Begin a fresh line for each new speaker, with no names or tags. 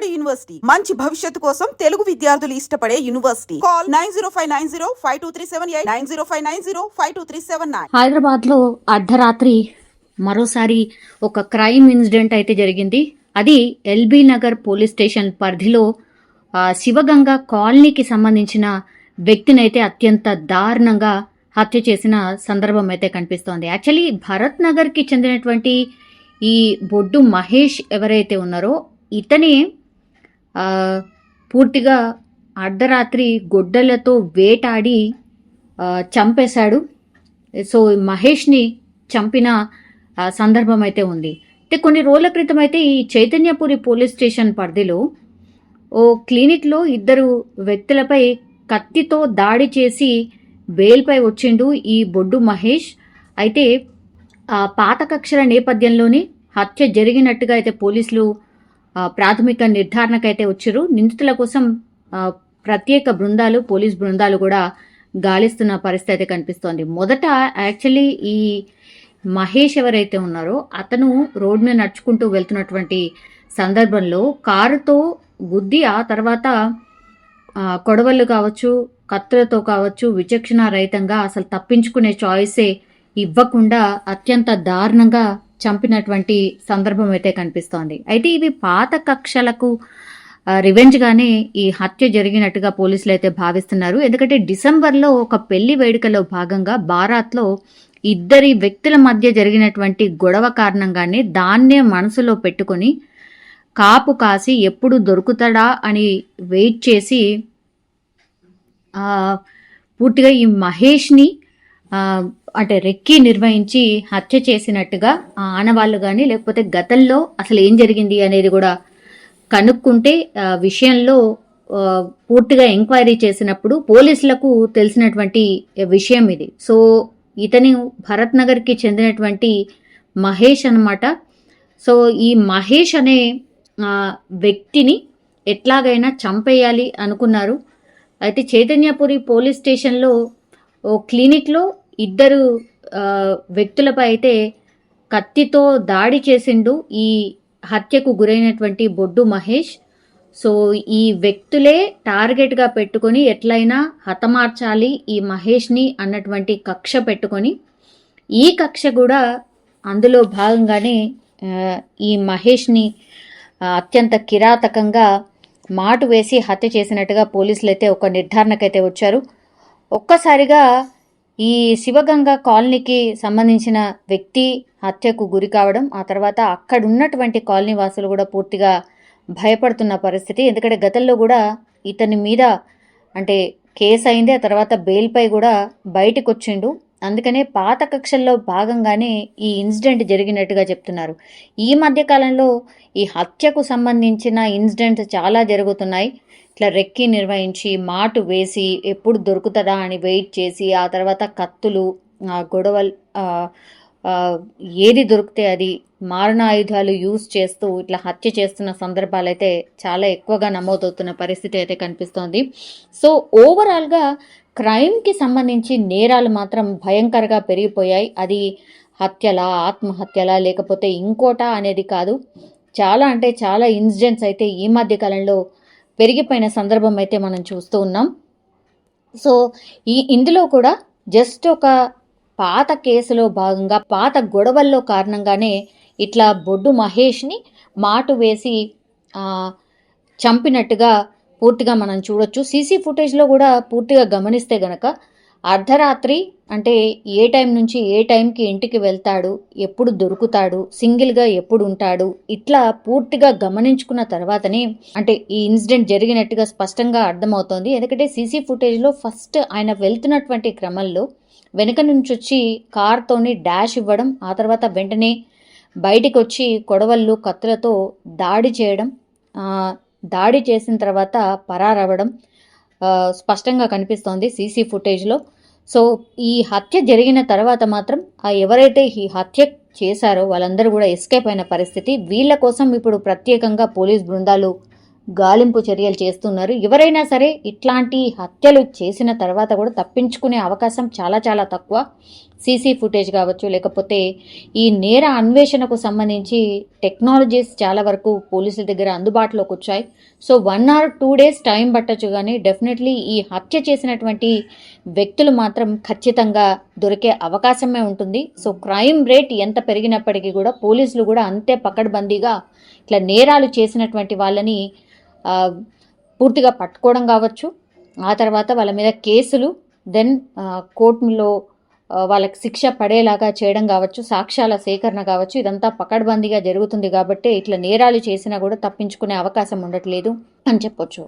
Vijayawada university మంచి భవిష్యత్తు కోసం తెలుగు విద్యార్థులు ఇష్టపడే యూనివర్సిటీ. కాల్ 9059052378 9059052379.
హైదరాబాద్ లో అర్ధరాత్రి మరోసారి ఒక క్రైమ్ ఇన్సిడెంట్ అయితే జరిగింది. అది ఎల్బీ నగర్ పోలీస్ స్టేషన్ పరిధిలో శివగంగ కాలనీకి సంబంధించిన వ్యక్తినైతే అత్యంత దారుణంగా హత్య చేసిన సందర్భం అయితే కనిపిస్తోంది. యాక్చువల్లీ భరత్ నగర్కి చెందినటువంటి ఈ బొడ్డు మహేష్ ఎవరైతే ఉన్నారో ఇతనే పూర్తిగా అర్ధరాత్రి గొడ్డలతో వేటాడి చంపేశాడు. సో మహేష్ని చంపిన సందర్భం అయితే ఉంది. అయితే కొన్ని రోజుల క్రితం అయితే ఈ చైతన్యపురి పోలీస్ స్టేషన్ పరిధిలో ఓ క్లినిక్లో ఇద్దరు వ్యక్తులపై కత్తితో దాడి చేసి బెయిల్పై వచ్చిండు ఈ బొడ్డు మహేష్. అయితే పాత కక్షల నేపథ్యంలోనే హత్య జరిగినట్టుగా అయితే పోలీసులు ప్రాథమిక నిర్ధారణకైతే వచ్చారు. నిందితుల కోసం ప్రత్యేక బృందాలు, పోలీస్ బృందాలు కూడా గాలిస్తున్న పరిస్థితి అయితే కనిపిస్తోంది. మొదట యాక్చువల్లీ ఈ మహేష్ ఎవరైతే ఉన్నారో అతను రోడ్ మీద నడుచుకుంటూ వెళ్తున్నటువంటి సందర్భంలో కారుతో గుద్ది ఆ తర్వాత కొడవళ్ళు కావచ్చు, కత్తులతో కావచ్చు, విచక్షణ రహితంగా అసలు తప్పించుకునే చాయిసే ఇవ్వకుండా అత్యంత దారుణంగా చంపినటువంటి సందర్భం అయితే కనిపిస్తోంది. అయితే ఇవి పాత కక్షలకు రివెంజ్ గానే ఈ హత్య జరిగినట్టుగా పోలీసులు అయితే భావిస్తున్నారు. ఎందుకంటే డిసెంబర్లో ఒక పెళ్లి వేడుకలో భాగంగా బారాత్లో ఇద్దరి వ్యక్తుల మధ్య జరిగినటువంటి గొడవ కారణంగానే దాన్నే మనసులో పెట్టుకొని కాపు కాసి ఎప్పుడు దొరుకుతాడా అని వెయిట్ చేసి పూర్తిగా ఈ మహేష్ని అంటే రెక్కి నిర్వహించి హత్య చేసినట్టుగా ఆనవాళ్ళు కానీ లేకపోతే గతంలో అసలు ఏం జరిగింది అనేది కూడా కనుక్కుంటే విషయంలో పూర్తిగా ఎంక్వైరీ చేసినప్పుడు పోలీసులకు తెలిసినటువంటి విషయం ఇది. సో ఇతని భరత్ నగర్కి చెందినటువంటి మహేష్ అన్నమాట. సో ఈ మహేష్ అనే వ్యక్తిని ఎట్లాగైనా చంపేయాలి అనుకున్నారు. అయితే చైతన్యపురి పోలీస్ స్టేషన్లో ఓ క్లినిక్లో ఇద్దరు వ్యక్తులపై అయితే కత్తితో దాడి చేసిండు ఈ హత్యకు గురైనటువంటి బొడ్డు మహేష్. సో ఈ వ్యక్తులే టార్గెట్గా పెట్టుకొని ఎట్లయినా హతమార్చాలి ఈ మహేష్ని అన్నటువంటి కక్ష పెట్టుకొని ఈ కక్ష కూడా అందులో భాగంగానే ఈ మహేష్ని అత్యంత కిరాతకంగా మాటు వేసి హత్య చేసినట్టుగా పోలీసులు అయితే ఒక నిర్ధారణకైతే వచ్చారు. ఒక్కసారిగా ఈ శివగంగ కాలనీకి సంబంధించిన వ్యక్తి హత్యకు గురి కావడం, ఆ తర్వాత అక్కడ ఉన్నటువంటి కాలనీ వాసులు కూడా పూర్తిగా భయపడుతున్న పరిస్థితి. ఎందుకంటే గతంలో కూడా ఇతని మీద అంటే కేసు అయింది, ఆ తర్వాత బెయిల్పై కూడా బయటకు వచ్చిండు. అందుకనే పాత కక్షల్లో భాగంగానే ఈ ఇన్సిడెంట్ జరిగినట్టుగా చెప్తున్నారు. ఈ మధ్యకాలంలో ఈ హత్యకు సంబంధించిన ఇన్సిడెంట్స్ చాలా జరుగుతున్నాయి. ఇట్లా రెక్కి నిర్వహించి మాటు వేసి ఎప్పుడు దొరుకుతుందా అని వెయిట్ చేసి ఆ తర్వాత కత్తులు, గొడవలు, ఏది దొరికితే అది మారణాయుధాలు యూజ్ చేస్తూ ఇట్లా హత్య చేస్తున్న సందర్భాలు అయితే చాలా ఎక్కువగా నమోదవుతున్న పరిస్థితి అయితే కనిపిస్తోంది. సో ఓవరాల్గా క్రైమ్కి సంబంధించి నేరాలు మాత్రం భయంకరంగా పెరిగిపోయాయి. అది హత్యలా, ఆత్మహత్యలా, లేకపోతే ఇంకోటా అనేది కాదు. చాలా అంటే చాలా ఇన్సిడెంట్స్ అయితే ఈ మధ్య కాలంలో పెరిగిపోయిన సందర్భం అయితే మనం చూస్తూ ఉన్నాం. సో ఇందులో కూడా జస్ట్ ఒక పాత కేసులో భాగంగా పాత గొడవల్లో కారణంగానే ఇట్లా బొడ్డు మహేష్ని మాటు వేసి చంపినట్టుగా పూర్తిగా మనం చూడొచ్చు. సీసీ ఫుటేజ్లో కూడా పూర్తిగా గమనిస్తే గనక అర్ధరాత్రి అంటే ఏ టైం నుంచి ఏ టైంకి ఇంటికి వెళ్తాడు, ఎప్పుడు దొరుకుతాడు, సింగిల్గా ఎప్పుడు ఉంటాడు, ఇట్లా పూర్తిగా గమనించుకున్న తర్వాతనే అంటే ఈ ఇన్సిడెంట్ జరిగినట్టుగా స్పష్టంగా అర్థమవుతోంది. ఎందుకంటే సీసీ ఫుటేజ్లో ఫస్ట్ ఆయన వెళ్తున్నటువంటి క్రమంలో వెనుక నుంచి వచ్చి కార్తోని డాష్ ఇవ్వడం, ఆ తర్వాత వెంటనే బయటికి వచ్చి కొడవళ్ళు, కత్తులతో దాడి చేయడం, దాడి చేసిన తర్వాత పరారవ్వడం స్పష్టంగా కనిపిస్తోంది సీసీ ఫుటేజ్లో. సో ఈ హత్య జరిగిన తర్వాత మాత్రం ఎవరైతే ఈ హత్య చేశారో వాళ్ళందరూ కూడా ఎస్కేప్ అయిన పరిస్థితి. వీళ్ళ కోసం ఇప్పుడు ప్రత్యేకంగా పోలీస్ బృందాలు గాలింపు చర్యలు చేస్తున్నారు. ఎవరైనా సరే ఇట్లాంటి హత్యలు చేసిన తర్వాత కూడా తప్పించుకునే అవకాశం చాలా చాలా తక్కువ. సీసీ ఫుటేజ్ కావచ్చు, లేకపోతే ఈ నేర అన్వేషణకు సంబంధించి టెక్నాలజీస్ చాలా వరకు పోలీసుల దగ్గర అందుబాటులోకి వచ్చాయి. సో 1 or 2 days టైం పట్టచ్చు, కానీ డెఫినెట్లీ ఈ హత్య చేసినటువంటి వ్యక్తులు మాత్రం ఖచ్చితంగా దొరికే అవకాశమే ఉంటుంది. సో క్రైమ్ రేట్ ఎంత పెరిగినప్పటికీ కూడా పోలీసులు కూడా అంతే పకడ్బందీగా ఇట్లా నేరాలు చేసినటువంటి వాళ్ళని పూర్తిగా పట్టుకోవడం కావచ్చు, ఆ తర్వాత వాళ్ళ మీద కేసులు, దెన్ కోర్టులో వాళ్ళకి శిక్ష పడేలాగా చేయడం కావచ్చు, సాక్ష్యాల సేకరణ కావచ్చు, ఇదంతా పకడ్బందీగా జరుగుతుంది. కాబట్టి ఇట్లా నేరాలు చేసినా కూడా తప్పించుకునే అవకాశం ఉండట్లేదు అని చెప్పొచ్చు.